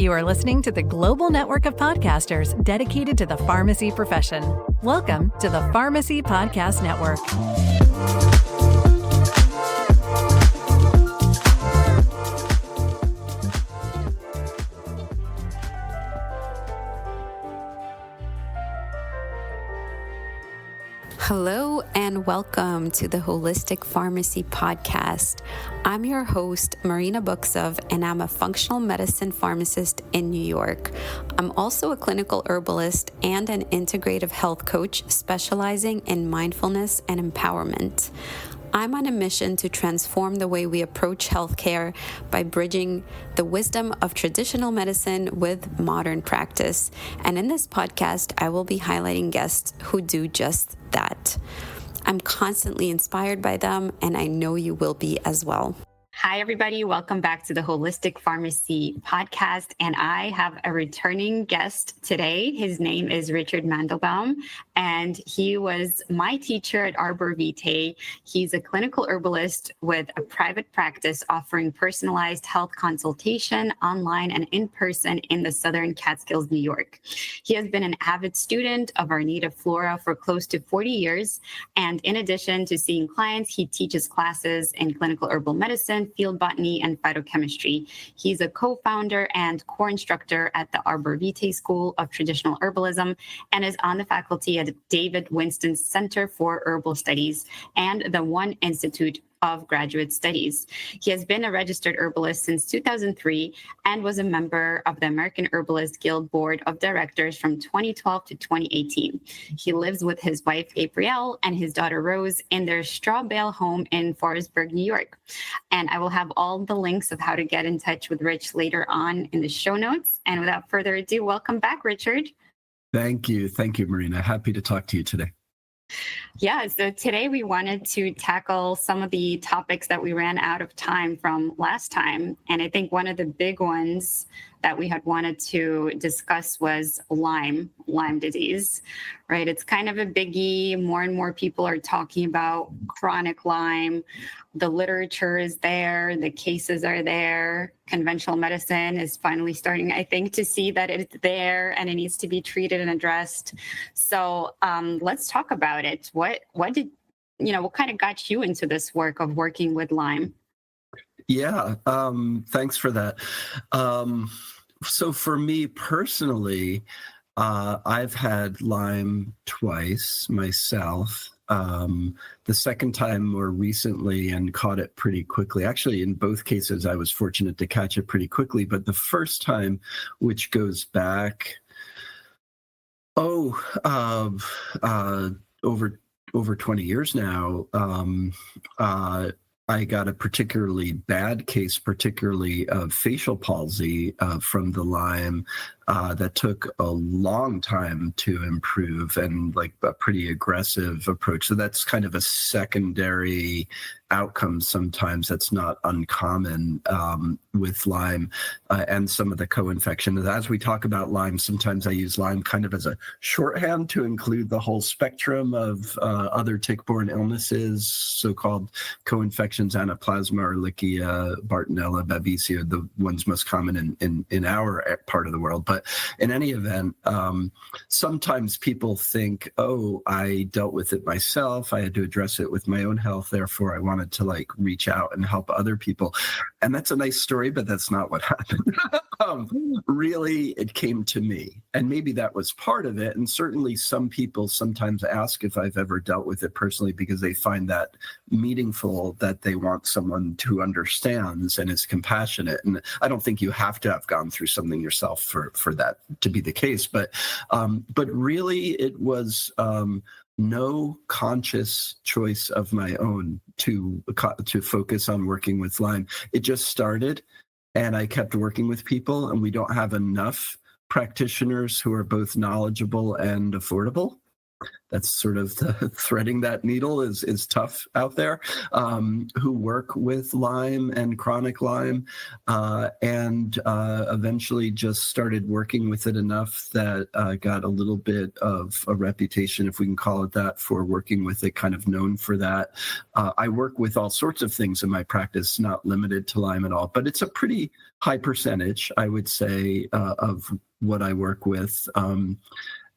You are listening to the global network of podcasters dedicated to the pharmacy profession. Welcome to the Pharmacy Podcast Network. Hello and welcome to the Holistic Pharmacy Podcast. I'm your host, Marina Buksov, and I'm a functional medicine pharmacist in New York. I'm also a clinical herbalist and an integrative health coach specializing in mindfulness and empowerment. I'm on a mission to transform the way we approach healthcare by bridging the wisdom of traditional medicine with modern practice. And in this podcast, I will be highlighting guests who do just that. I'm constantly inspired by them, and I know you will be as well. Hi, everybody. Welcome back to the Holistic Pharmacy Podcast. And I have a returning guest today. His name is Richard Mandelbaum, and he was my teacher at Arbor Vitae. He's a clinical herbalist with a private practice offering personalized health consultation online and in person in the Southern Catskills, New York. He has been an avid student of our native flora for close to 40 years. And in addition to seeing clients, he teaches classes in clinical herbal medicine, field botany, and phytochemistry. He's a co-founder and core instructor at the Arbor Vitae School of Traditional Herbalism and is on the faculty at David Winston's Center for Herbal Studies and the One Institute of Graduate Studies. He has been a registered herbalist since 2003 and was a member of the American Herbalist Guild Board of Directors from 2012 to 2018. He lives with his wife, Gabrielle, and his daughter, Rose, in their straw bale home in Forestburg, New York. And I will have all the links of how to get in touch with Rich later on in the show notes. And without further ado, welcome back, Richard. Thank you. Thank you, Marina. Happy to talk to you today. Yeah, so today we wanted to tackle some of the topics that we ran out of time from last time. And I think one of the big ones that we had wanted to discuss was Lyme disease, right? It's kind of a biggie. More and more people are talking about chronic Lyme. The literature is there. The cases are there. Conventional medicine is finally starting, I think, to see that it's there and it needs to be treated and addressed. So let's talk about it. What kind of got you into this work of working with Lyme? Yeah, thanks for that. So for me personally, I've had Lyme twice myself. The second time more recently and caught it pretty quickly. Actually, in both cases, I was fortunate to catch it pretty quickly. But the first time, which goes back, over 20 years now, I got a particularly bad case, particularly of facial palsy from the Lyme that took a long time to improve and like a pretty aggressive approach. So that's kind of a secondary outcome sometimes that's not uncommon with Lyme and some of the co-infection. As we talk about Lyme, sometimes I use Lyme kind of as a shorthand to include the whole spectrum of other tick-borne illnesses, so-called co-infections, Anaplasma, Ehrlichia, Bartonella, Babesia, the ones most common in our part of the world. But in any event, sometimes people think, oh, I dealt with it myself. I had to address it with my own health. Therefore, I wanted to reach out and help other people. And that's a nice story, but that's not what happened. Really, it came to me. And maybe that was part of it. And certainly some people sometimes ask if I've ever dealt with it personally because they find that meaningful, that they want someone who understands and is compassionate. And I don't think you have to have gone through something yourself for that to be the case. But really, it was no conscious choice of my own to focus on working with Lyme. It just started, and I kept working with people, and we don't have enough practitioners who are both knowledgeable and affordable. that's sort of the threading that needle is tough out there, who work with Lyme and chronic Lyme, and eventually just started working with it enough that got a little bit of a reputation, if we can call it that, for working with it, kind of known for that. I work with all sorts of things in my practice, not limited to Lyme at all, but it's a pretty high percentage, I would say, of what I work with.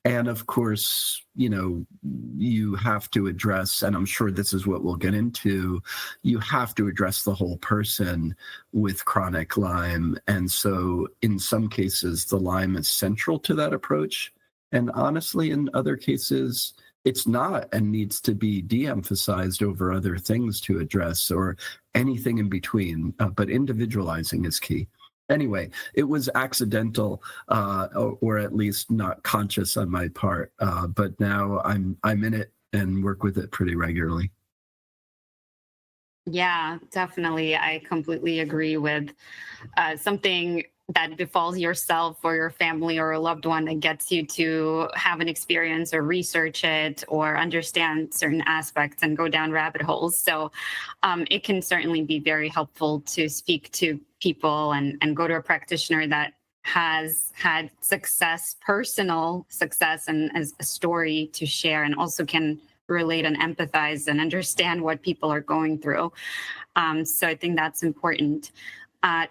And of course, you have to address, and I'm sure this is what we'll get into, you have to address the whole person with chronic Lyme. And so in some cases, the Lyme is central to that approach. And honestly, in other cases, it's not, and needs to be de-emphasized over other things to address, or anything in between. But individualizing is key. Anyway, it was accidental, or at least not conscious on my part. But now I'm in it and work with it pretty regularly. Yeah, definitely. I completely agree with something that befalls yourself or your family or a loved one that gets you to have an experience or research it or understand certain aspects and go down rabbit holes. So it can certainly be very helpful to speak to people and go to a practitioner that has had success, personal success, and as a story to share, and also can relate and empathize and understand what people are going through. So I think that's important.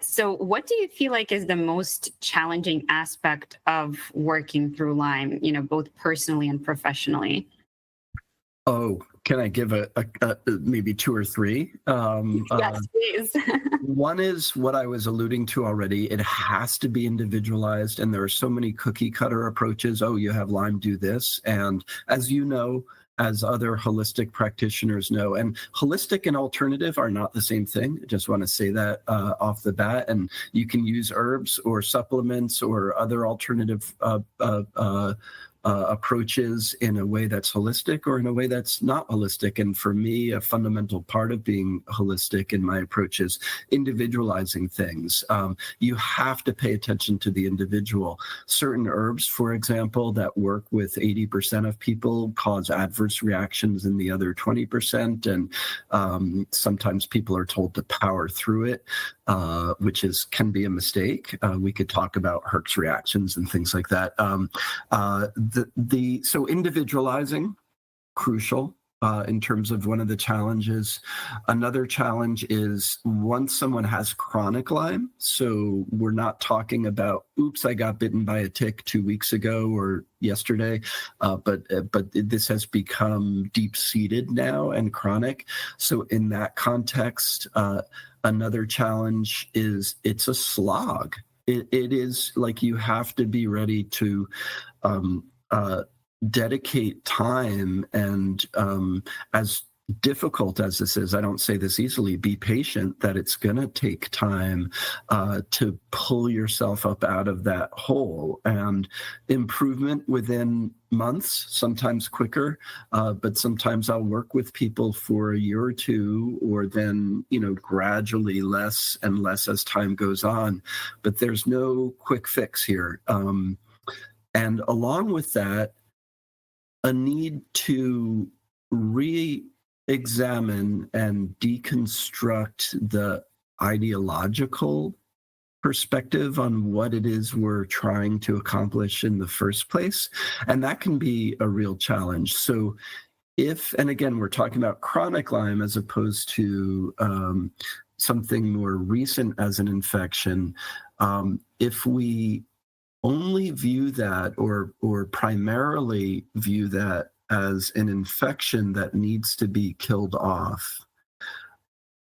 So what do you feel like is the most challenging aspect of working through Lyme, both personally and professionally? Oh, can I give a maybe two or three? Yes, please. One is what I was alluding to already. It has to be individualized, and there are so many cookie cutter approaches. Oh, you have Lyme, do this. And as you know, as other holistic practitioners know, and holistic and alternative are not the same thing. I just want to say that off the bat. And you can use herbs or supplements or other alternative approaches in a way that's holistic or in a way that's not holistic. And for me, a fundamental part of being holistic in my approach is individualizing things. You have to pay attention to the individual. Certain herbs, for example, that work with 80% of people cause adverse reactions in the other 20%. And sometimes people are told to power through it, which can be a mistake. We could talk about Herx reactions and things like that. So individualizing, crucial in terms of one of the challenges. Another challenge is once someone has chronic Lyme, so we're not talking about, oops, I got bitten by a tick 2 weeks ago or yesterday, but this has become deep-seated now and chronic. So in that context, another challenge is it's a slog. It is like you have to be ready to dedicate time, and as difficult as this is, I don't say this easily, be patient that it's going to take time to pull yourself up out of that hole, and improvement within months, sometimes quicker, but sometimes I'll work with people for a year or two, or then, gradually less and less as time goes on. But there's no quick fix here. And along with that, a need to re-examine and deconstruct the ideological perspective on what it is we're trying to accomplish in the first place. And that can be a real challenge. So and again, we're talking about chronic Lyme as opposed to something more recent as an infection. If we only view that or primarily view that as an infection that needs to be killed off,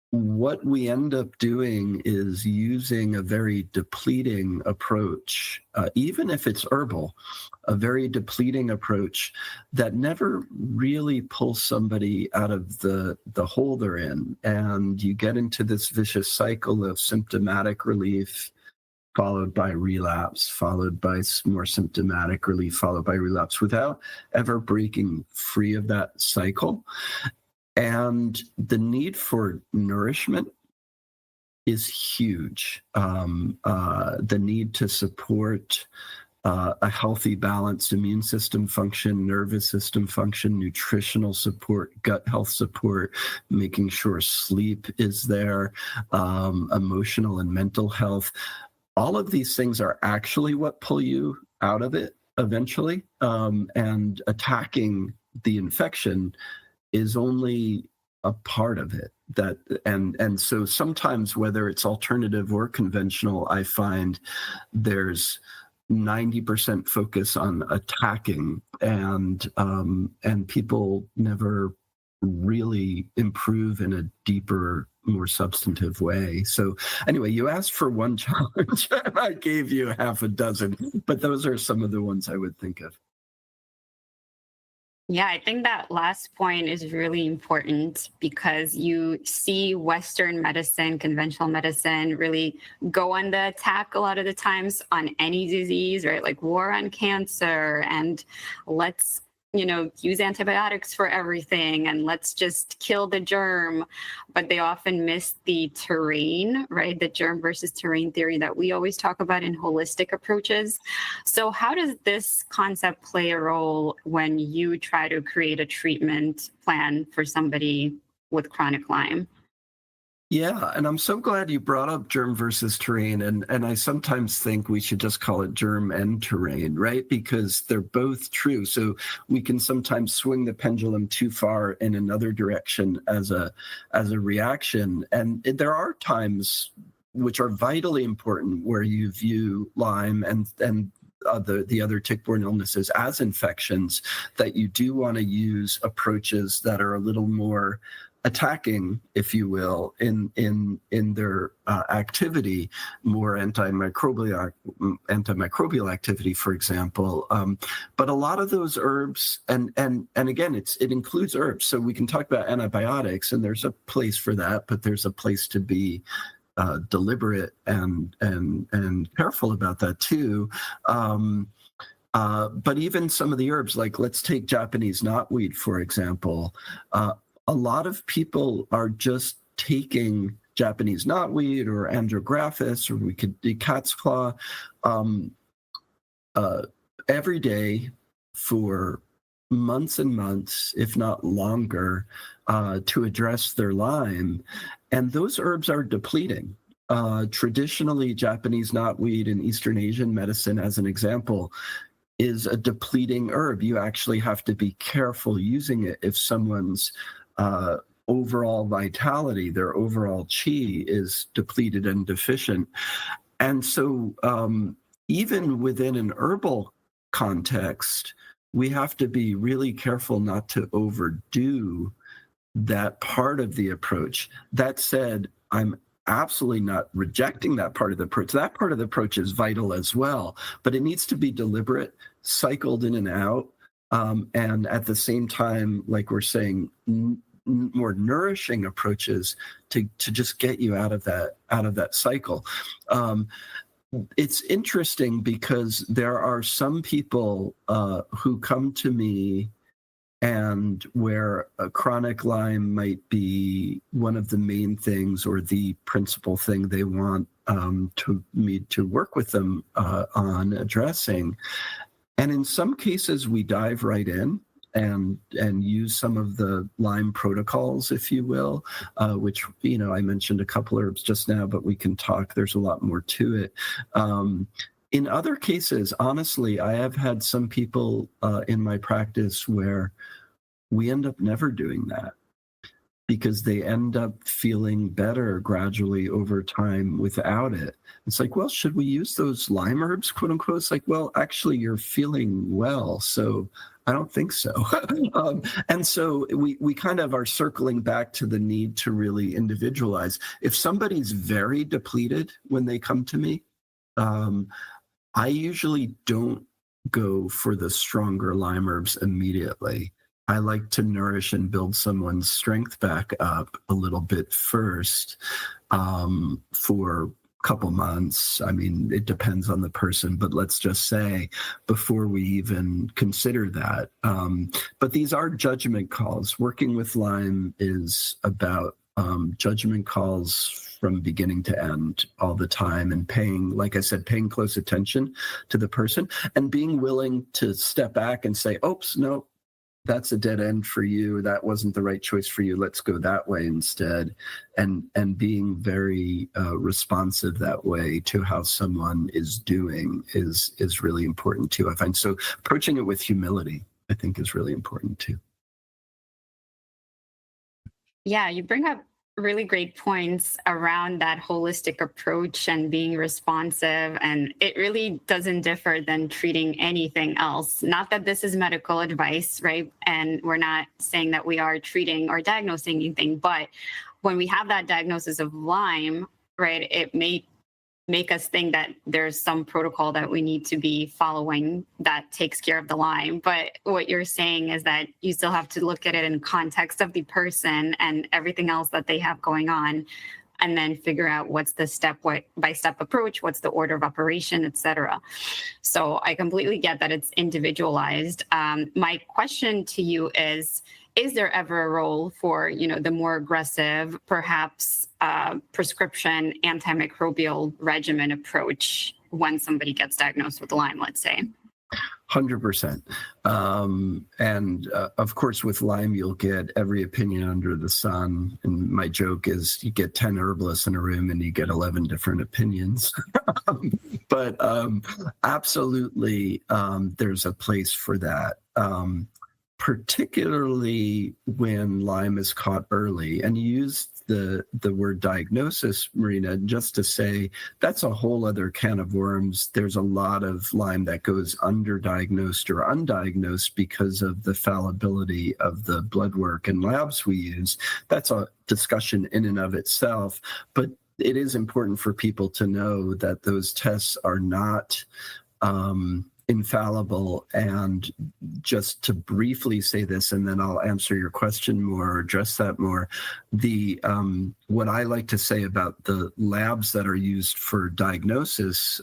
what we end up doing is using a very depleting approach, even if it's herbal, a very depleting approach that never really pulls somebody out of the hole they're in. And you get into this vicious cycle of symptomatic relief, followed by relapse, followed by more symptomatic relief, followed by relapse, without ever breaking free of that cycle. And the need for nourishment is huge. The need to support a healthy, balanced immune system function, nervous system function, nutritional support, gut health support, making sure sleep is there, emotional and mental health. All of these things are actually what pull you out of it eventually. And attacking the infection is only a part of it. And so sometimes, whether it's alternative or conventional, I find there's 90% focus on attacking, and people never really improve in a deeper, more substantive way. So anyway, you asked for one challenge and I gave you half a dozen, but those are some of the ones I would think of. Yeah, I think that last point is really important because you see Western medicine, conventional medicine really go on the attack a lot of the times on any disease, right? Like war on cancer, and let's, use antibiotics for everything, and let's just kill the germ. But they often miss the terrain, right? The germ versus terrain theory that we always talk about in holistic approaches. So how does this concept play a role when you try to create a treatment plan for somebody with chronic Lyme? Yeah, and I'm so glad you brought up germ versus terrain. And I sometimes think we should just call it germ and terrain, right? Because they're both true. So we can sometimes swing the pendulum too far in another direction as a reaction. And there are times which are vitally important where you view Lyme and the other tick-borne illnesses as infections, that you do want to use approaches that are a little more attacking, if you will, in their activity, more antimicrobial activity, for example. But a lot of those herbs, and again, it includes herbs. So we can talk about antibiotics, and there's a place for that, but there's a place to be deliberate and careful about that too. But even some of the herbs, like let's take Japanese knotweed, for example. A lot of people are just taking Japanese knotweed or andrographis, or we could do cat's claw, every day for months and months, if not longer, to address their Lyme. And those herbs are depleting. Traditionally, Japanese knotweed in Eastern Asian medicine, as an example, is a depleting herb. You actually have to be careful using it if someone's overall vitality, their overall chi, is depleted and deficient. And so even within an herbal context, we have to be really careful not to overdo that part of the approach. That said, I'm absolutely not rejecting that part of the approach. That part of the approach is vital as well, but it needs to be deliberate, cycled in and out, and at the same time, like we're saying, more nourishing approaches to just get you out of that cycle. It's interesting because there are some people who come to me and where a chronic Lyme might be one of the main things or the principal thing they want me to work with them on addressing. And in some cases, we dive right in and use some of the Lyme protocols, if you will, which, I mentioned a couple herbs just now, but we can talk. There's a lot more to it. In other cases, honestly, I have had some people in my practice where we end up never doing that, because they end up feeling better gradually over time without it. It's like, well, should we use those Lyme herbs, quote unquote? It's like, well, actually, you're feeling well, so I don't think so. And so we kind of are circling back to the need to really individualize. If somebody's very depleted when they come to me, I usually don't go for the stronger Lyme herbs immediately. I like to nourish and build someone's strength back up a little bit first, for a couple months. I mean, it depends on the person, but let's just say before we even consider that. But these are judgment calls. Working with Lyme is about judgment calls from beginning to end all the time, and paying, like I said, paying close attention to the person and being willing to step back and say, oops, no, that's a dead end for you. That wasn't the right choice for you. Let's go that way instead. And being very responsive that way to how someone is doing is really important too, I find. So approaching it with humility, I think, is really important too. Yeah, you bring up really great points around that holistic approach and being responsive. And it really doesn't differ than treating anything else. Not that this is medical advice, right? And we're not saying that we are treating or diagnosing anything, but when we have that diagnosis of Lyme, right, it may make us think that there's some protocol that we need to be following that takes care of the Lyme. But what you're saying is that you still have to look at it in context of the person and everything else that they have going on, and then figure out what's the step-by-step approach, what's the order of operation, et cetera. So I completely get that it's individualized. My question to you is there ever a role for, the more aggressive, perhaps prescription antimicrobial regimen approach when somebody gets diagnosed with Lyme, let's say? 100%. And of course, with Lyme, you'll get every opinion under the sun. And my joke is you get 10 herbalists in a room and you get 11 different opinions. But absolutely, there's a place for that. Particularly when Lyme is caught early. And you use the word diagnosis, Marina, just to say that's a whole other can of worms. There's a lot of Lyme that goes underdiagnosed or undiagnosed because of the fallibility of the blood work and labs we use. That's a discussion in and of itself. But it is important for people to know that those tests are not infallible. And just to briefly say this, and then I'll answer your question more, or address that more. The what I like to say about the labs that are used for diagnosis,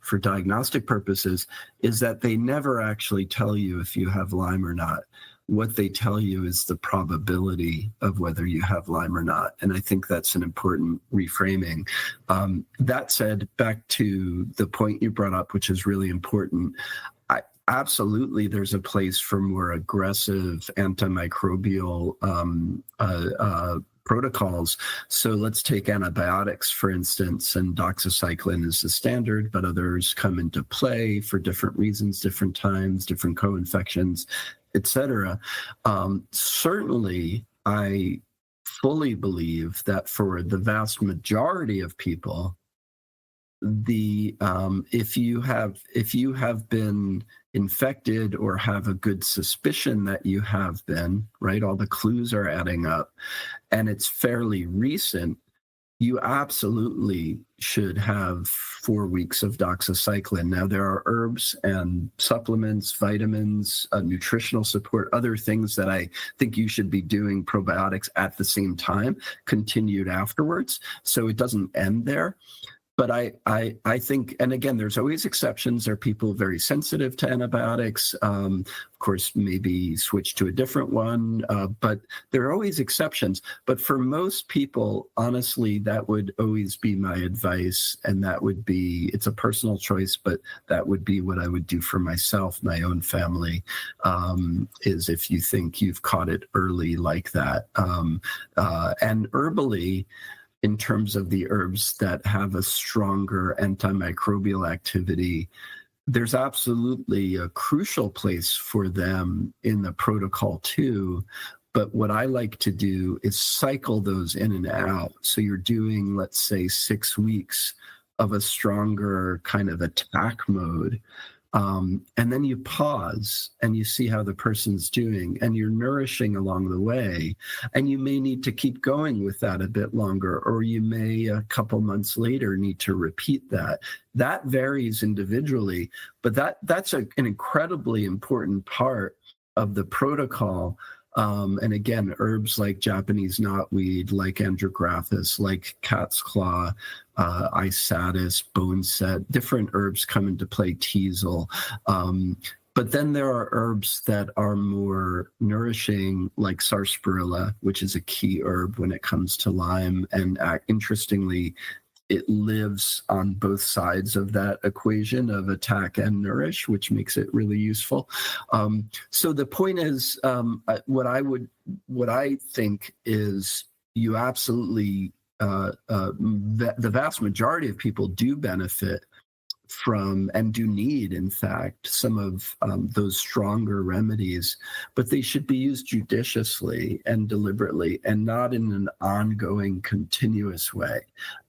for diagnostic purposes, is that they never actually tell you if you have Lyme or not. What they tell you is the probability of whether you have Lyme or not. And I think that's an important reframing. That said, back to the point you brought up, which is really important, absolutely there's a place for more aggressive antimicrobial protocols. So let's take antibiotics, for instance, and doxycycline is the standard, but others come into play for different reasons, different times, different co-infections, etc. Certainly, I fully believe that for the vast majority of people, if you have been infected or have a good suspicion that you have been, right, all the clues are adding up, and it's fairly recent, you absolutely should have 4 weeks of doxycycline. Now, there are herbs and supplements, vitamins, nutritional support, other things that I think you should be doing, probiotics at the same time, continued afterwards. So it doesn't end there. But I think, and again, there's always exceptions. There are people very sensitive to antibiotics, of course, maybe switch to a different one, but there are always exceptions. But for most people, honestly, that would always be my advice. And that would be, it's a personal choice, but that would be what I would do for myself, my own family, is if you think you've caught it early like that. And herbally, in terms of the herbs that have a stronger antimicrobial activity, there's absolutely a crucial place for them in the protocol too. But what I like to do is cycle those in and out. So you're doing, let's say, 6 weeks of a stronger kind of attack mode. And then you pause and you see how the person's doing, and you're nourishing along the way. And you may need to keep going with that a bit longer, or you may a couple months later need to repeat that. That varies individually, but that's an incredibly important part of the protocol. And again, herbs like Japanese knotweed, like andrographis, like cat's claw, isatis, bone set, different herbs come into play, teasel. But then there are herbs that are more nourishing, like sarsaparilla, which is a key herb when it comes to Lyme. And interestingly, it lives on both sides of that equation of attack and nourish, which makes it really useful. So the point is, what I think is you absolutely, the vast majority of people do benefit from and do need, in fact, some of those stronger remedies, but they should be used judiciously and deliberately and not in an ongoing, continuous way.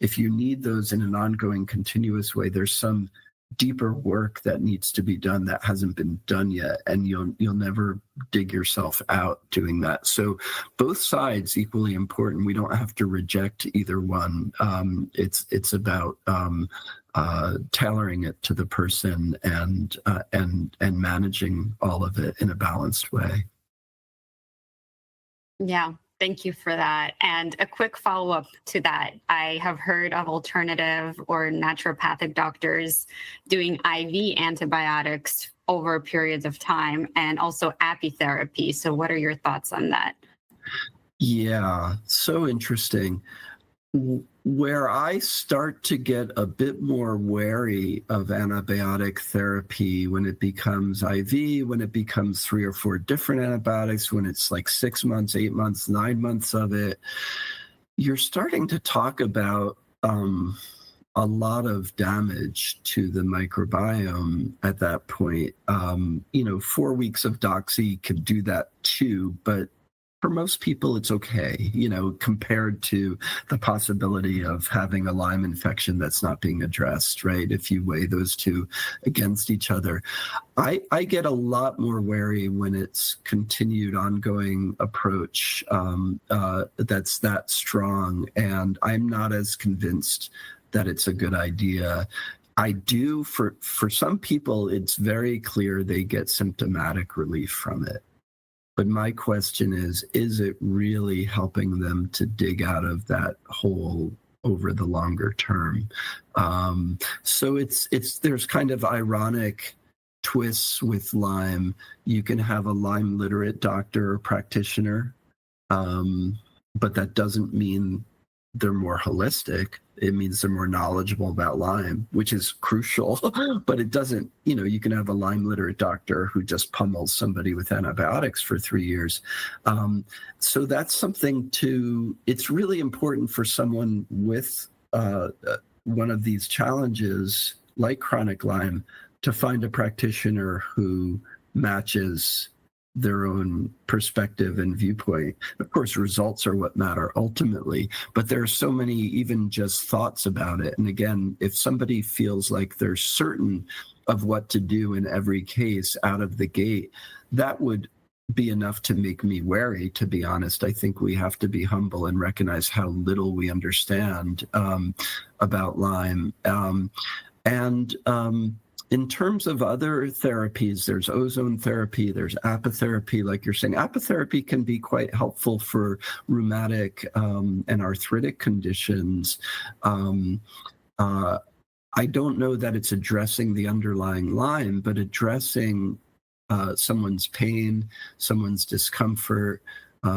If you need those in an ongoing, continuous way, there's some deeper work that needs to be done that hasn't been done yet, and you'll never dig yourself out doing that. So both sides equally important. We don't have to reject either one. It's about tailoring it to the person and managing all of it in a balanced way. Yeah, thank you for that. And a quick follow-up to that. I have heard of alternative or naturopathic doctors doing IV antibiotics over periods of time and also apitherapy. So what are your thoughts on that? Yeah, so interesting. Where I start to get a bit more wary of antibiotic therapy when it becomes IV, when it becomes 3 or 4 different antibiotics, when it's like 6 months, 8 months, 9 months of it, you're starting to talk about a lot of damage to the microbiome at that point. 4 weeks of doxy could do that too, but for most people, it's okay, compared to the possibility of having a Lyme infection that's not being addressed, right? If you weigh those two against each other. I get a lot more wary when it's continued ongoing approach that's that strong, and I'm not as convinced that it's a good idea. I do, for some people, it's very clear they get symptomatic relief from it. But my question is it really helping them to dig out of that hole over the longer term? So there's kind of ironic twists with Lyme. You can have a Lyme literate doctor or practitioner, but that doesn't mean they're more holistic. It means they're more knowledgeable about Lyme, which is crucial, but it doesn't, you can have a Lyme literate doctor who just pummels somebody with antibiotics for 3 years. So that's something it's really important for someone with one of these challenges, like chronic Lyme, to find a practitioner who matches their own perspective and viewpoint. Of course, results are what matter ultimately, but there are so many even just thoughts about it. And again, if somebody feels like they're certain of what to do in every case out of the gate, that would be enough to make me wary, to be honest. I think we have to be humble and recognize how little we understand about Lyme. In terms of other therapies, there's ozone therapy, there's apitherapy, like you're saying. Apitherapy can be quite helpful for rheumatic and arthritic conditions. I don't know that it's addressing the underlying Lyme, but addressing someone's pain, someone's discomfort,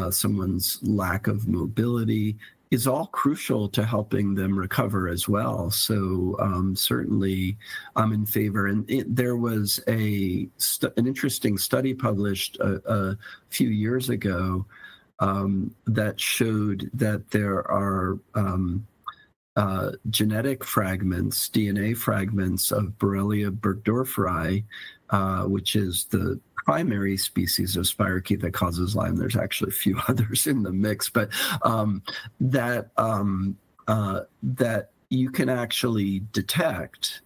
someone's lack of mobility is all crucial to helping them recover as well. So certainly I'm in favor. And there was an interesting study published a few years ago that showed that there are genetic fragments, DNA fragments of Borrelia burgdorferi, which is the primary species of spirochete that causes Lyme. There's actually a few others in the mix, but that you can actually detect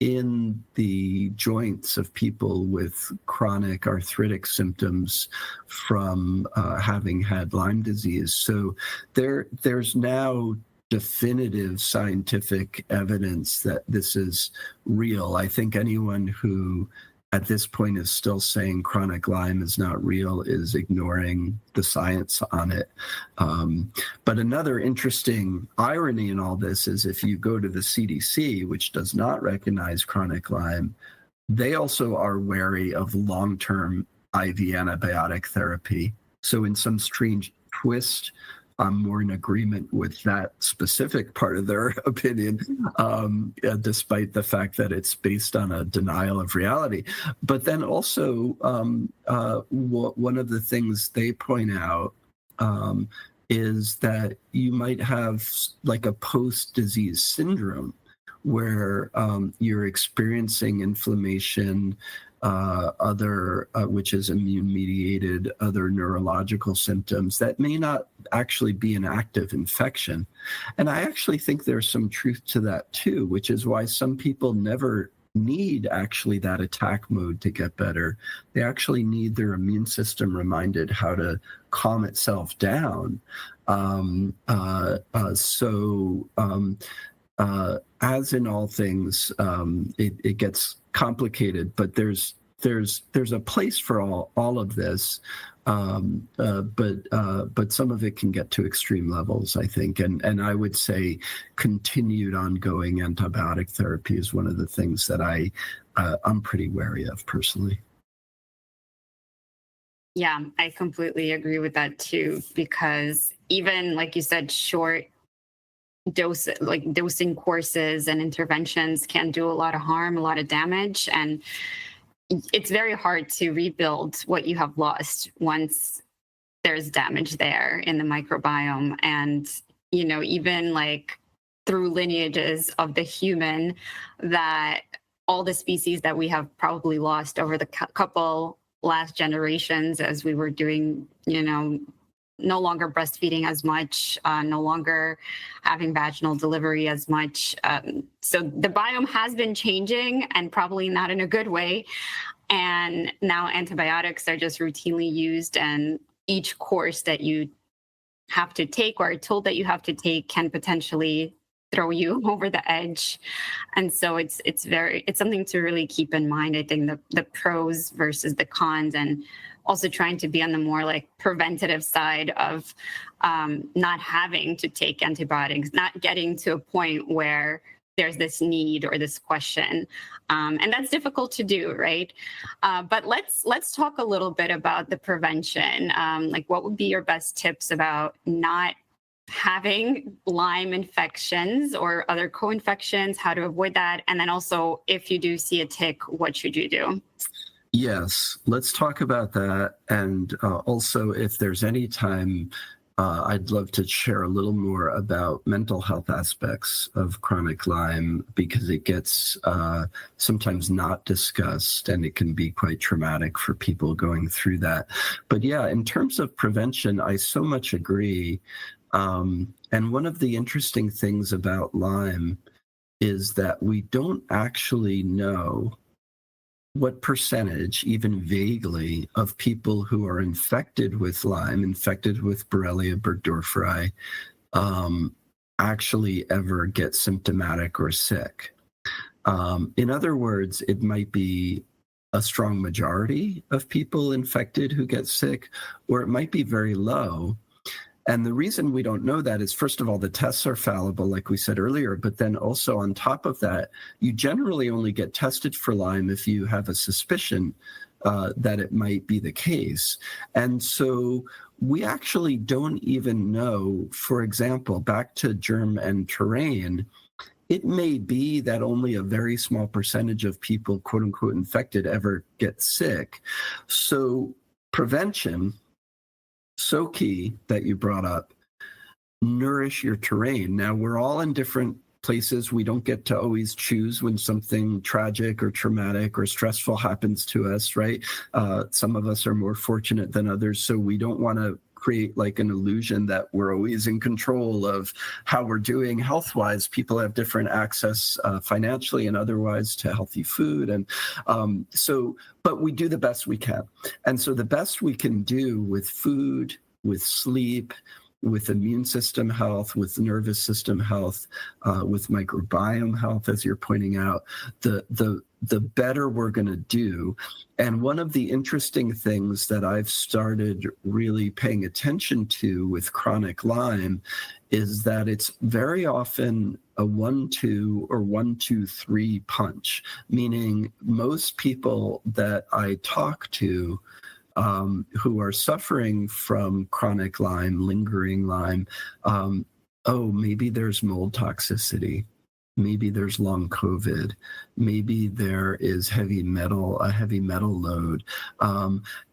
in the joints of people with chronic arthritic symptoms from having had Lyme disease. So there's now definitive scientific evidence that this is real. I think anyone who at this point is still saying chronic Lyme is not real is ignoring the science on it. But another interesting irony in all this is if you go to the CDC, which does not recognize chronic Lyme, they also are wary of long-term IV antibiotic therapy. So in some strange twist, I'm more in agreement with that specific part of their opinion, despite the fact that it's based on a denial of reality. But then also, one of the things they point out is that you might have like a post-disease syndrome where you're experiencing inflammation, which is immune-mediated, other neurological symptoms that may not actually be an active infection. And I actually think there's some truth to that too, which is why some people never need actually that attack mode to get better. They actually need their immune system reminded how to calm itself down. As in all things, it gets complicated, but there's a place for all of this, but some of it can get to extreme levels, I think, and I would say continued ongoing antibiotic therapy is one of the things that I'm pretty wary of personally. Yeah, I completely agree with that too, because even like you said, short dosing courses and interventions can do a lot of harm, a lot of damage, and it's very hard to rebuild what you have lost once there's damage there in the microbiome. And even like through lineages of the human, that all the species that we have probably lost over the couple last generations as we were doing, no longer breastfeeding as much, no longer having vaginal delivery as much. So the biome has been changing, and probably not in a good way. And now antibiotics are just routinely used, and each course that you have to take or are told that you have to take can potentially throw you over the edge. And so it's something to really keep in mind. I think the pros versus the cons, and also trying to be on the more like preventative side of not having to take antibiotics, not getting to a point where there's this need or this question. And that's difficult to do, right? But let's talk a little bit about the prevention. Like, what would be your best tips about not having Lyme infections or other co-infections, how to avoid that? And then also, if you do see a tick, what should you do? Yes, let's talk about that. And also, if there's any time, I'd love to share a little more about mental health aspects of chronic Lyme, because it gets sometimes not discussed, and it can be quite traumatic for people going through that. But yeah, in terms of prevention, I so much agree. And one of the interesting things about Lyme is that we don't actually know what percentage, even vaguely, of people who are infected with Lyme, infected with Borrelia burgdorferi, actually ever get symptomatic or sick. In other words, it might be a strong majority of people infected who get sick, or it might be very low. And the reason we don't know that is, first of all, the tests are fallible, like we said earlier, but then also on top of that, you generally only get tested for Lyme if you have a suspicion that it might be the case. And so we actually don't even know, for example, back to germ and terrain, it may be that only a very small percentage of people, quote unquote, infected ever get sick. So prevention, so key that you brought up, nourish your terrain. Now, we're all in different places. We don't get to always choose when something tragic or traumatic or stressful happens to us, right? Some of us are more fortunate than others, so we don't want to create like an illusion that we're always in control of how we're doing health-wise. People have different access financially and otherwise to healthy food. And but we do the best we can. And so the best we can do with food, with sleep, with immune system health, with nervous system health, with microbiome health, as you're pointing out, the better we're going to do. And one of the interesting things that I've started really paying attention to with chronic Lyme is that it's very often a 1-2 or 1-2-3 punch, meaning most people that I talk to who are suffering from chronic Lyme, lingering Lyme, maybe there's mold toxicity. Maybe there's long COVID. Maybe there is a heavy metal load.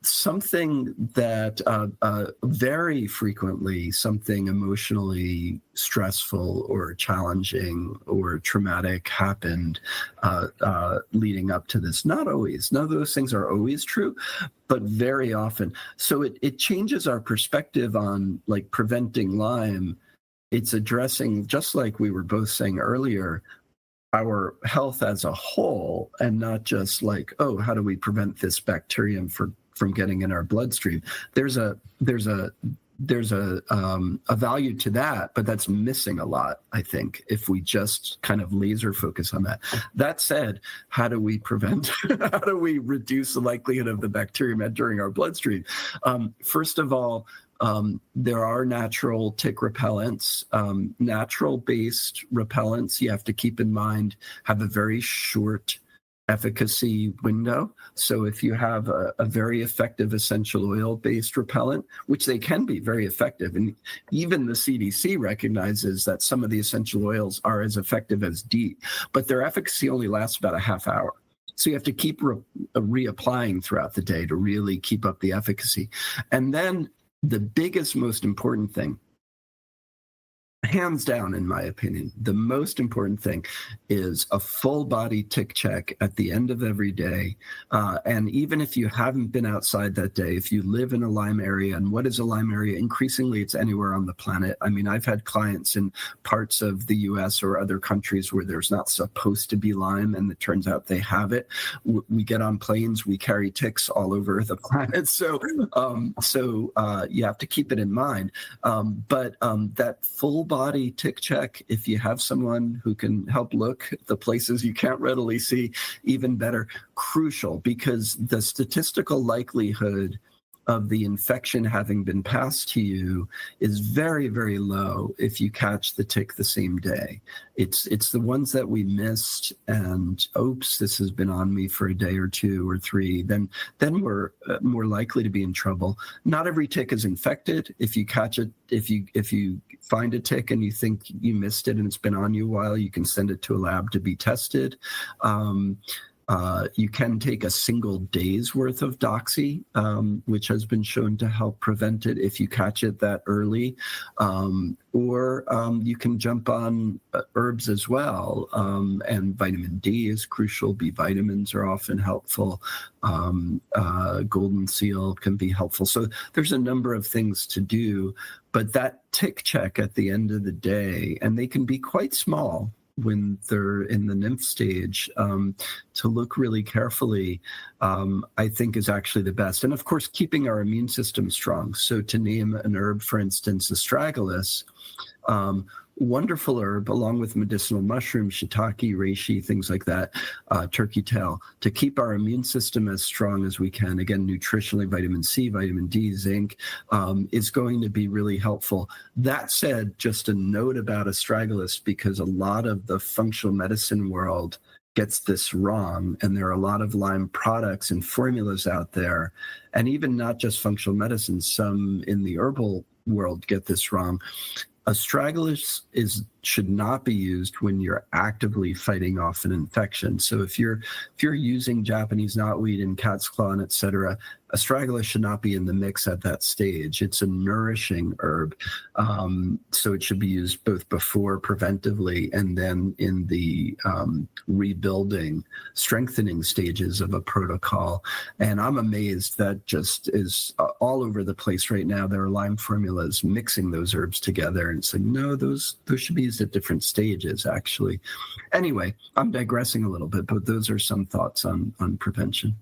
Something that very frequently, something emotionally stressful or challenging or traumatic happened leading up to this. Not always. None of those things are always true, but very often. So it changes our perspective on like preventing Lyme. It's addressing, just like we were both saying earlier, our health as a whole, and not just like, oh, how do we prevent this bacterium from getting in our bloodstream? There's a value to that, but that's missing a lot, I think, if we just kind of laser focus on that. That said, how do we prevent, how do we reduce the likelihood of the bacterium entering our bloodstream? First of all, there are natural tick repellents. Natural-based repellents, you have to keep in mind, have a very short efficacy window. So if you have a very effective essential oil-based repellent, which they can be very effective, and even the CDC recognizes that some of the essential oils are as effective as DEET, but their efficacy only lasts about a half hour. So you have to keep reapplying throughout the day to really keep up the efficacy. And then the biggest, most important thing, hands down, in my opinion, the most important thing is a full body tick check at the end of every day. And even if you haven't been outside that day, if you live in a Lyme area, and what is a Lyme area? Increasingly, it's anywhere on the planet. I mean, I've had clients in parts of the US or other countries where there's not supposed to be Lyme, and it turns out they have it. We get on planes, we carry ticks all over the planet. So you have to keep it in mind. But that full body tick check, if you have someone who can help look the places you can't readily see, even better, crucial, because the statistical likelihood of the infection having been passed to you is very, very low if you catch the tick the same day. It's the ones that we missed and, oops, this has been on me for a day or two or three, then we're more likely to be in trouble. Not every tick is infected. If you catch it, if you find a tick and you think you missed it and it's been on you a while, you can send it to a lab to be tested. You can take a single day's worth of doxy, which has been shown to help prevent it if you catch it that early. Or you can jump on herbs as well. And vitamin D is crucial. B vitamins are often helpful. Golden seal can be helpful. So there's a number of things to do. But that tick check at the end of the day, and they can be quite small when they're in the nymph stage, to look really carefully, I think is actually the best. And of course, keeping our immune system strong. So to name an herb, for instance, astragalus, wonderful herb, along with medicinal mushrooms, shiitake, reishi, things like that, turkey tail, to keep our immune system as strong as we can. Again, nutritionally, vitamin C, vitamin D, zinc, is going to be really helpful. That said, just a note about astragalus, because a lot of the functional medicine world gets this wrong, and there are a lot of Lyme products and formulas out there, and even not just functional medicine, some in the herbal world get this wrong. Astragalus should not be used when you're actively fighting off an infection. So if you're using Japanese knotweed and cat's claw and et cetera, astragalus should not be in the mix at that stage. It's a nourishing herb. So it should be used both before preventively and then in the rebuilding, strengthening stages of a protocol. And I'm amazed that just is all over the place right now. There are Lyme formulas mixing those herbs together and saying, no, those should be used at different stages, actually. Anyway, I'm digressing a little bit, but those are some thoughts on prevention.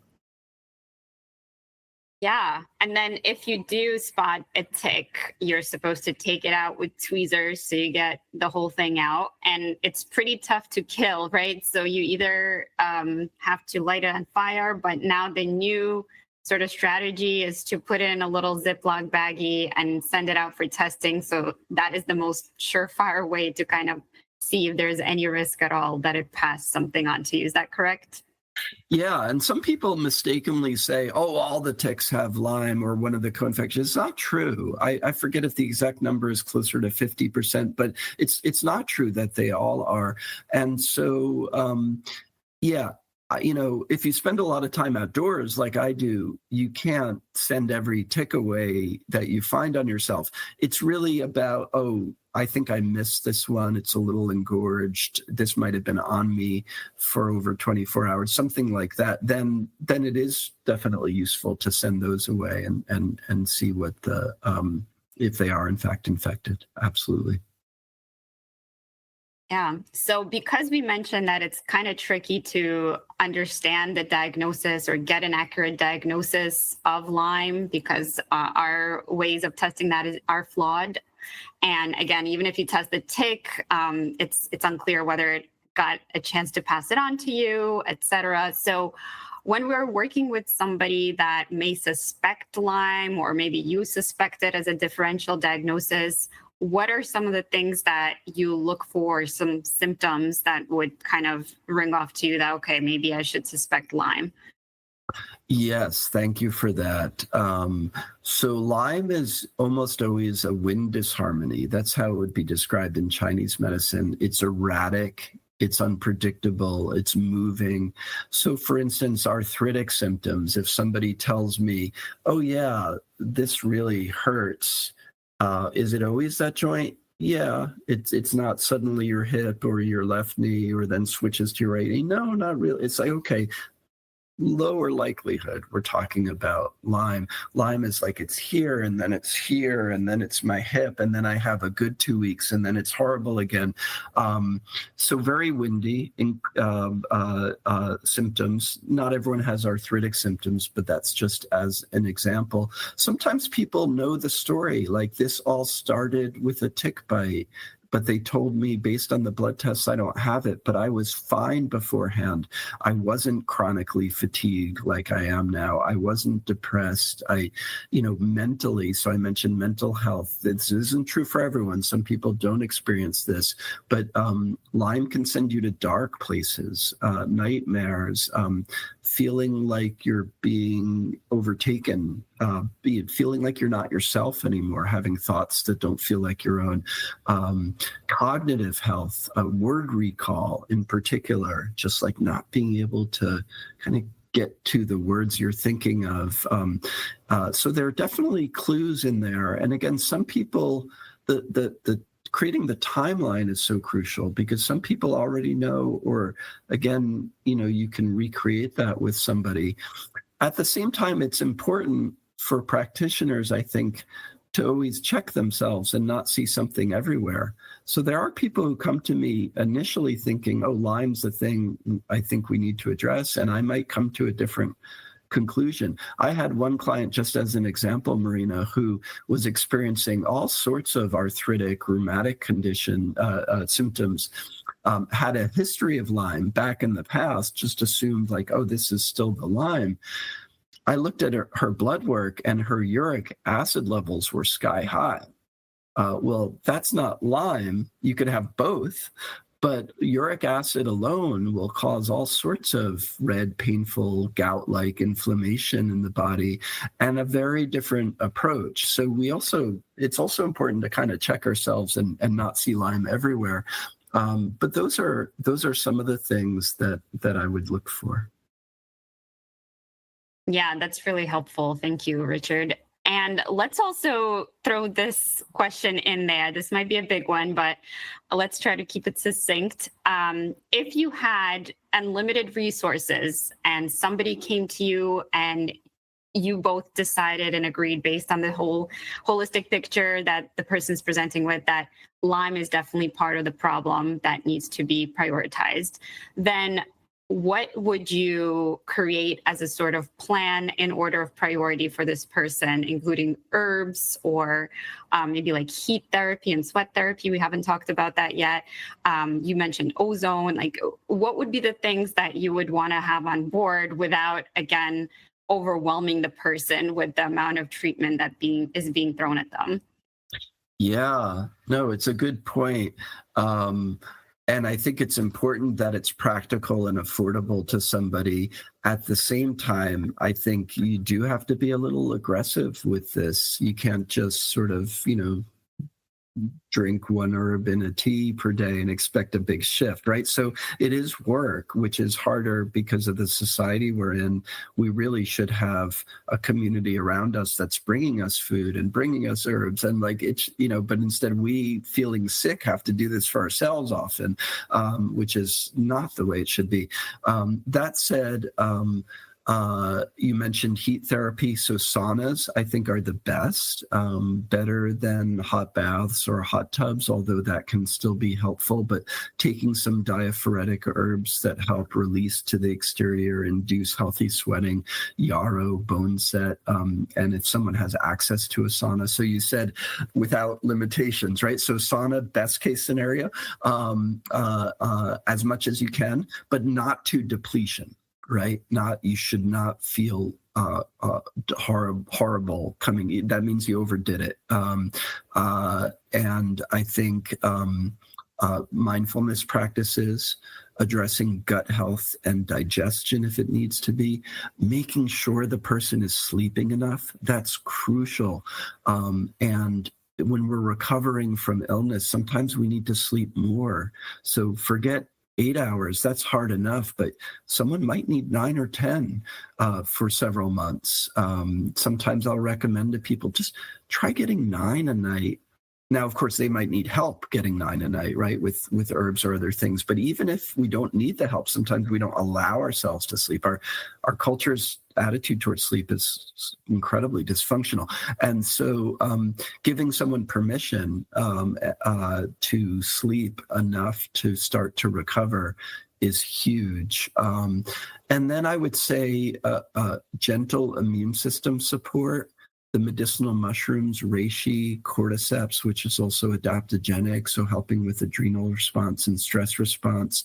Yeah. And then if you do spot a tick, you're supposed to take it out with tweezers so you get the whole thing out. And it's pretty tough to kill, right? So you either have to light it on fire, but now the new sort of strategy is to put it in a little Ziploc baggie and send it out for testing. So that is the most surefire way to kind of see if there's any risk at all that it passed something on to you. Is that correct? Yeah, and some people mistakenly say, "Oh, all the ticks have Lyme or one of the co-infections." It's not true. I forget if the exact number is closer to 50%, but it's not true that they all are. And so, yeah, if you spend a lot of time outdoors like I do, you can't send every tick away that you find on yourself. It's really about, oh, I think I missed this one. It's a little engorged. This might have been on me for over 24 hours, something like that. Then it is definitely useful to send those away and see what if they are in fact infected. Absolutely. Yeah. So because we mentioned that it's kind of tricky to understand the diagnosis or get an accurate diagnosis of Lyme because our ways of testing that are flawed. And again, even if you test the tick, it's unclear whether it got a chance to pass it on to you, et cetera. So when we're working with somebody that may suspect Lyme, or maybe you suspect it as a differential diagnosis, what are some of the things that you look for, some symptoms that would kind of ring off to you that, okay, maybe I should suspect Lyme? Yes, thank you for that. So Lyme is almost always a wind disharmony. That's how it would be described in Chinese medicine. It's erratic, it's unpredictable, it's moving. So for instance, arthritic symptoms, if somebody tells me, oh yeah, this really hurts, is it always that joint? Yeah, it's not suddenly your hip or your left knee or then switches to your right knee. No, not really. It's like, okay, lower likelihood we're talking about Lyme. Lyme is like it's here and then it's here and then it's my hip and then I have a good 2 weeks and then it's horrible again. So very windy symptoms. Not everyone has arthritic symptoms, but that's just as an example. Sometimes people know the story, like this all started with a tick bite, but they told me based on the blood tests, I don't have it, but I was fine beforehand. I wasn't chronically fatigued like I am now. I wasn't depressed. Mentally, so I mentioned mental health. This isn't true for everyone. Some people don't experience this, but Lyme can send you to dark places, nightmares, feeling like you're being overtaken, feeling like you're not yourself anymore, having thoughts that don't feel like your own. Cognitive health, word recall in particular, just like not being able to kind of get to the words you're thinking of. So there are definitely clues in there. And again, some people, the creating the timeline is so crucial because some people already know, or again, you can recreate that with somebody. At the same time, it's important for practitioners, I think, to always check themselves and not see something everywhere. So there are people who come to me initially thinking, oh, Lyme's the thing I think we need to address, and I might come to a different conclusion. I had one client, just as an example, Marina, who was experiencing all sorts of arthritic, rheumatic condition symptoms, had a history of Lyme back in the past, just assumed like, oh, this is still the Lyme. I looked at her blood work and her uric acid levels were sky high. Well, that's not Lyme. You could have both, but uric acid alone will cause all sorts of red, painful, gout-like inflammation in the body, and a very different approach. So it's also important to kind of check ourselves and not see Lyme everywhere. But those are some of the things that I would look for. Yeah, that's really helpful. Thank you, Richard. And let's also throw this question in there. This might be a big one, but let's try to keep it succinct. If you had unlimited resources and somebody came to you and you both decided and agreed based on the whole holistic picture that the person's presenting with, that Lyme is definitely part of the problem that needs to be prioritized, then what would you create as a sort of plan in order of priority for this person, including herbs or maybe like heat therapy and sweat therapy? We haven't talked about that yet. You mentioned ozone. Like, what would be the things that you would want to have on board without, again, overwhelming the person with the amount of treatment that is being thrown at them? Yeah, no, it's a good point. And I think it's important that it's practical and affordable to somebody. At the same time, I think you do have to be a little aggressive with this. You can't just sort of, drink one herb in a tea per day and expect a big shift, right? So it is work, which is harder because of the society we're in. We really should have a community around us that's bringing us food and bringing us herbs, and like it's, but instead we feeling sick have to do this for ourselves often, which is not the way it should be. That said, you mentioned heat therapy, so saunas I think are the best, better than hot baths or hot tubs, although that can still be helpful. But taking some diaphoretic herbs that help release to the exterior, induce healthy sweating, yarrow, bone set, and if someone has access to a sauna. So you said without limitations, right? So sauna, best case scenario, as much as you can, but not to depletion. Right? You should not feel horrible coming in. That means you overdid it. And I think mindfulness practices, addressing gut health and digestion if it needs to be, making sure the person is sleeping enough, that's crucial. And when we're recovering from illness, sometimes we need to sleep more. So forget 8 hours, that's hard enough, but someone might need 9 or 10 for several months. Sometimes I'll recommend to people, just try getting 9 a night. Now, of course, they might need help getting 9 a night, right, with herbs or other things. But even if we don't need the help, sometimes we don't allow ourselves to sleep. Our culture's attitude towards sleep is incredibly dysfunctional. And so giving someone permission to sleep enough to start to recover is huge. And then I would say gentle immune system support. The medicinal mushrooms, reishi, cordyceps, which is also adaptogenic, so helping with adrenal response and stress response.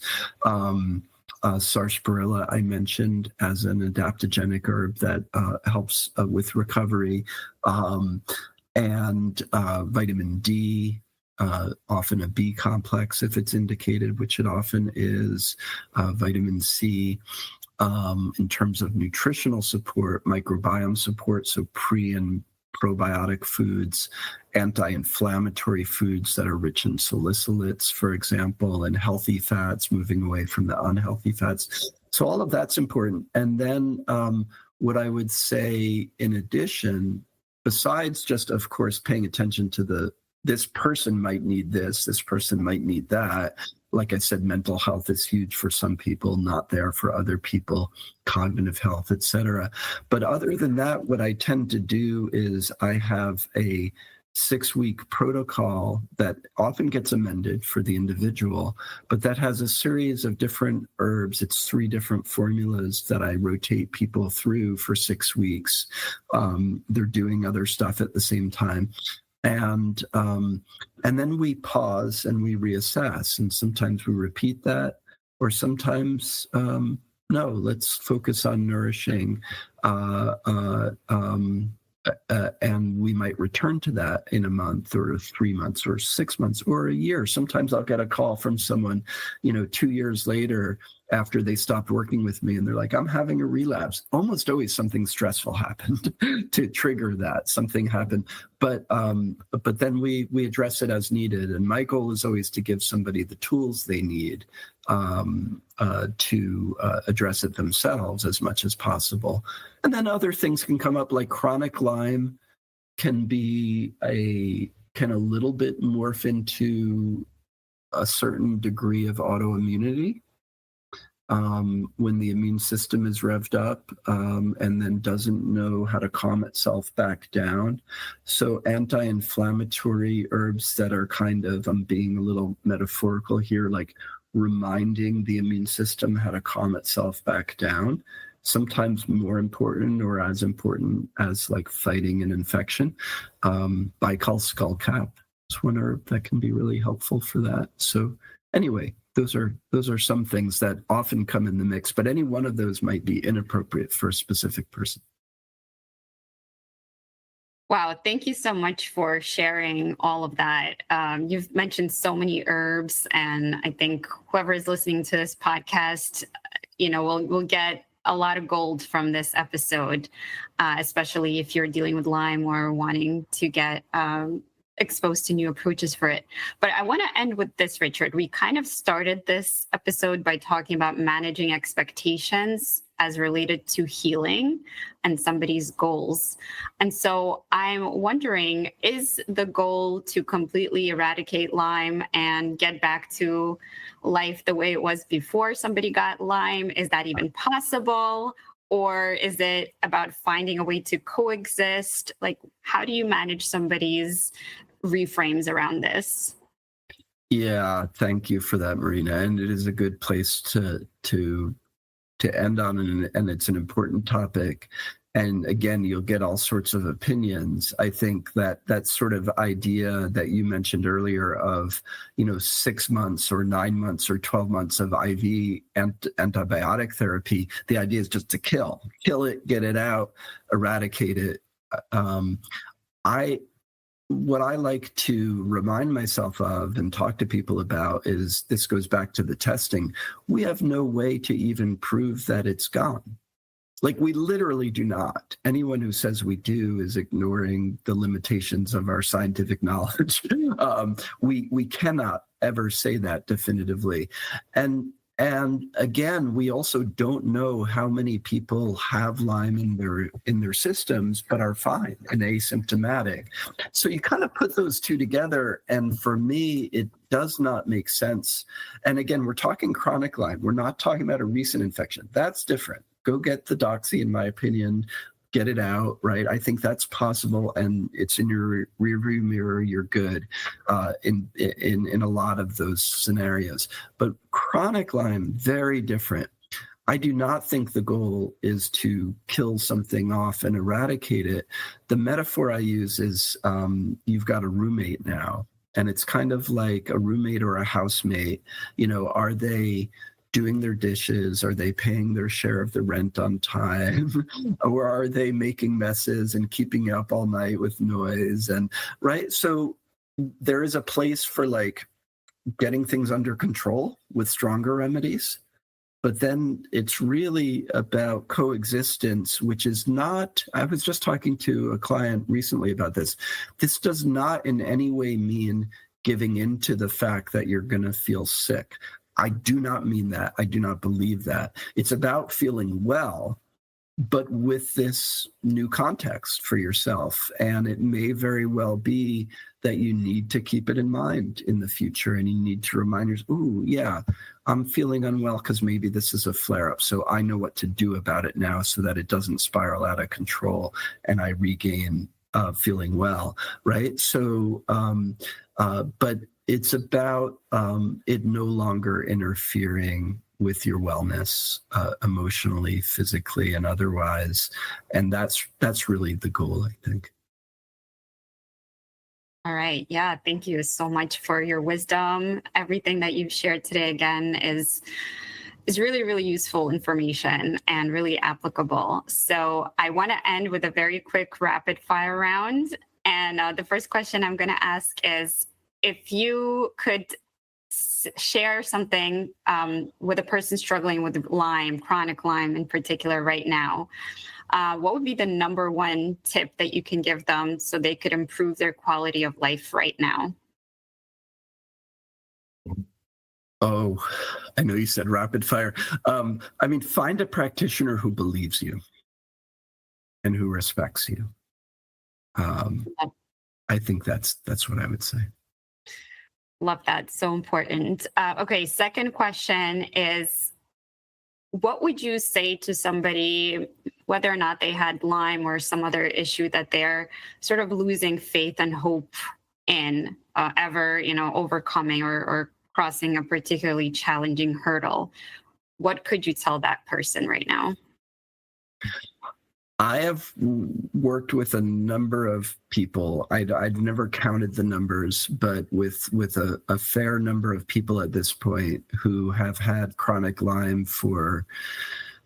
Sarsaparilla, I mentioned as an adaptogenic herb that helps with recovery. And vitamin D, often a B complex if it's indicated, which it often is. Vitamin C. In terms of nutritional support, microbiome support, so pre and probiotic foods, anti-inflammatory foods that are rich in salicylates, for example, and healthy fats, moving away from the unhealthy fats. So all of that's important. And then what I would say in addition, besides just, of course, paying attention to this person might need this person might need that. Like I said, mental health is huge for some people, not there for other people, cognitive health, et cetera. But other than that, what I tend to do is I have a 6-week protocol that often gets amended for the individual, but that has a series of different herbs. It's 3 different formulas that I rotate people through for 6 weeks. They're doing other stuff at the same time. And then we pause and we reassess. And sometimes we repeat that, or sometimes, no, let's focus on nourishing. And we might return to that in a month or 3 months or 6 months or a year. Sometimes I'll get a call from someone, 2 years later after they stopped working with me, and they're like, I'm having a relapse. Almost always something stressful happened to trigger that. Something happened. But then we address it as needed. And my goal is always to give somebody the tools they need to address it themselves as much as possible. And then other things can come up, like chronic Lyme can a little bit morph into a certain degree of autoimmunity when the immune system is revved up and then doesn't know how to calm itself back down. So anti-inflammatory herbs that are kind of, I'm being a little metaphorical here, like reminding the immune system how to calm itself back down, sometimes more important or as important as like fighting an infection. Baikal skullcap is one herb that can be really helpful for that. So anyway, those are some things that often come in the mix, but any one of those might be inappropriate for a specific person. Wow, thank you so much for sharing all of that. You've mentioned so many herbs, and I think whoever is listening to this podcast, will get a lot of gold from this episode, especially if you're dealing with Lyme or wanting to get exposed to new approaches for it. But I want to end with this, Richard. We kind of started this episode by talking about managing expectations as related to healing and somebody's goals. And so I'm wondering, is the goal to completely eradicate Lyme and get back to life the way it was before somebody got Lyme? Is that even possible? Or is it about finding a way to coexist? Like, how do you manage somebody's reframes around this? Yeah, thank you for that, Marina. And it is a good place to end on, and it's an important topic. And again, you'll get all sorts of opinions. I think that sort of idea that you mentioned earlier of, 6 months or 9 months or 12 months of IV antibiotic therapy, the idea is just to kill it, get it out, eradicate it. What I like to remind myself of and talk to people about is, this goes back to the testing. We have no way to even prove that it's gone. Like, we literally do not. Anyone who says we do is ignoring the limitations of our scientific knowledge. We cannot ever say that definitively. And again, we also don't know how many people have Lyme in their systems but are fine and asymptomatic. So you kind of put those two together, and for me, it does not make sense. And again, we're talking chronic Lyme. We're not talking about a recent infection. That's different. Go get the doxy, in my opinion. Get it out, right? I think that's possible, and it's in your rearview mirror. You're good in a lot of those scenarios. But chronic Lyme, very different. I do not think the goal is to kill something off and eradicate it. The metaphor I use is you've got a roommate now, and it's kind of like a roommate or a housemate. Are they doing their dishes? Are they paying their share of the rent on time? Or are they making messes and keeping you up all night with noise? And right. So there is a place for like getting things under control with stronger remedies. But then it's really about coexistence, which is not, I was just talking to a client recently about this. This does not in any way mean giving in to the fact that you're going to feel sick. I do not mean that. I do not believe that. It's about feeling well, but with this new context for yourself. And it may very well be that you need to keep it in mind in the future, and you need to remind yourself, ooh, yeah, I'm feeling unwell because maybe this is a flare-up. So I know what to do about it now so that it doesn't spiral out of control and I regain feeling well, right? So, but it's about it no longer interfering with your wellness emotionally, physically, and otherwise. And that's really the goal, I think. All right. Yeah. Thank you so much for your wisdom. Everything that you've shared today, again, is really, really useful information and really applicable. So I want to end with a very quick rapid fire round. And the first question I'm going to ask is, if you could share something with a person struggling with Lyme, chronic Lyme in particular right now, what would be the number one tip that you can give them so they could improve their quality of life right now? Oh, I know you said rapid fire. Find a practitioner who believes you and who respects you. I think that's what I would say. Love that. So important. Okay. Second question is, what would you say to somebody, whether or not they had Lyme or some other issue that they're sort of losing faith and hope in ever, overcoming or crossing a particularly challenging hurdle, what could you tell that person right now? I have worked with a number of people. I'd never counted the numbers, but with a fair number of people at this point who have had chronic Lyme for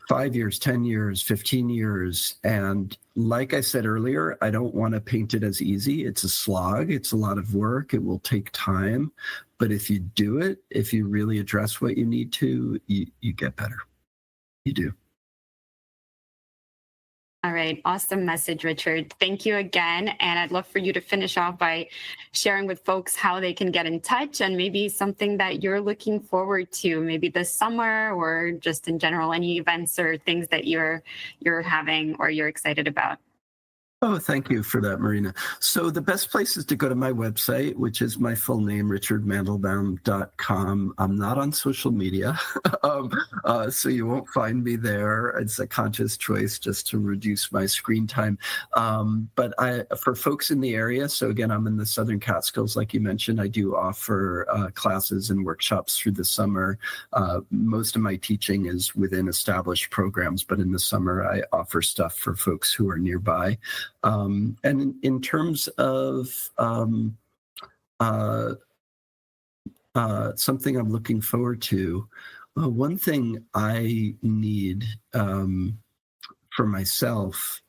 5 years, 10 years, 15 years. And like I said earlier, I don't want to paint it as easy. It's a slog. It's a lot of work. It will take time. But if you do it, if you really address what you need to, you get better. You do. All right. Awesome message, Richard. Thank you again. And I'd love for you to finish off by sharing with folks how they can get in touch and maybe something that you're looking forward to, maybe this summer or just in general, any events or things that you're having or you're excited about. Oh, thank you for that, Marina. So the best place is to go to my website, which is my full name, richardmandelbaum.com. I'm not on social media, so you won't find me there. It's a conscious choice just to reduce my screen time. But for folks in the area, so again, I'm in the Southern Catskills, like you mentioned. I do offer classes and workshops through the summer. Most of my teaching is within established programs, but in the summer, I offer stuff for folks who are nearby. And in terms of something I'm looking forward to, one thing I need for myself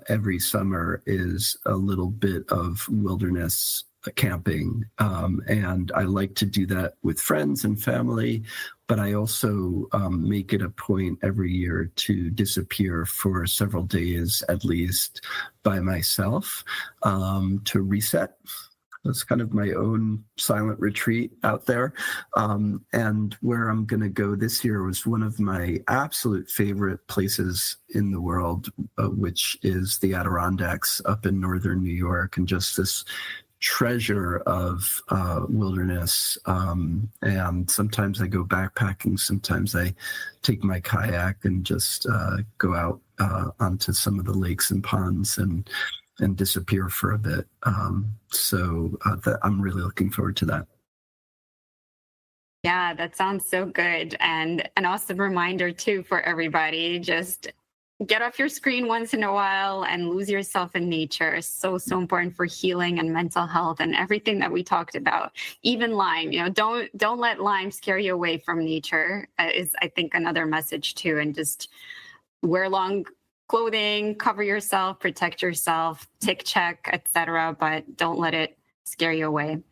every summer is a little bit of wilderness camping. And I like to do that with friends and family, but I also make it a point every year to disappear for several days at least by myself to reset. That's kind of my own silent retreat out there. And where I'm going to go this year was one of my absolute favorite places in the world, which is the Adirondacks up in northern New York, and just this treasure of wilderness. And sometimes I go backpacking, sometimes I take my kayak and just go out onto some of the lakes and ponds and disappear for a bit. So I'm really looking forward to that. Yeah, that sounds so good. And an awesome reminder too for everybody, just get off your screen once in a while and lose yourself in nature. So important for healing and mental health and everything that we talked about. Even Lyme, don't let Lyme scare you away from nature is, I think, another message too. And just wear long clothing, cover yourself, protect yourself, tick check, etc. But don't let it scare you away.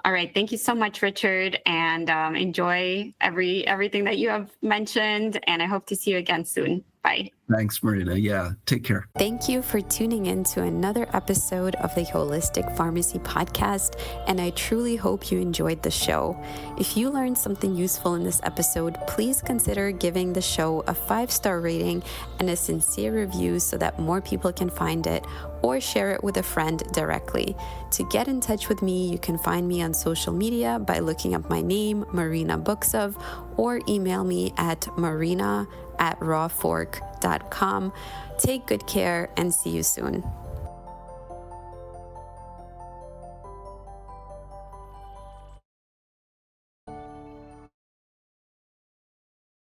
All right. Thank you so much, Richard. And enjoy everything that you have mentioned. And I hope to see you again soon. Bye. Thanks, Marina. Yeah, take care. Thank you for tuning in to another episode of the Holistic Pharmacy Podcast, and I truly hope you enjoyed the show. If you learned something useful in this episode, please consider giving the show a 5-star rating and a sincere review so that more people can find it, or share it with a friend directly. To get in touch with me, you can find me on social media by looking up my name, Marina Buksov, or email me at marina@rawfork.com. Take good care and see you soon.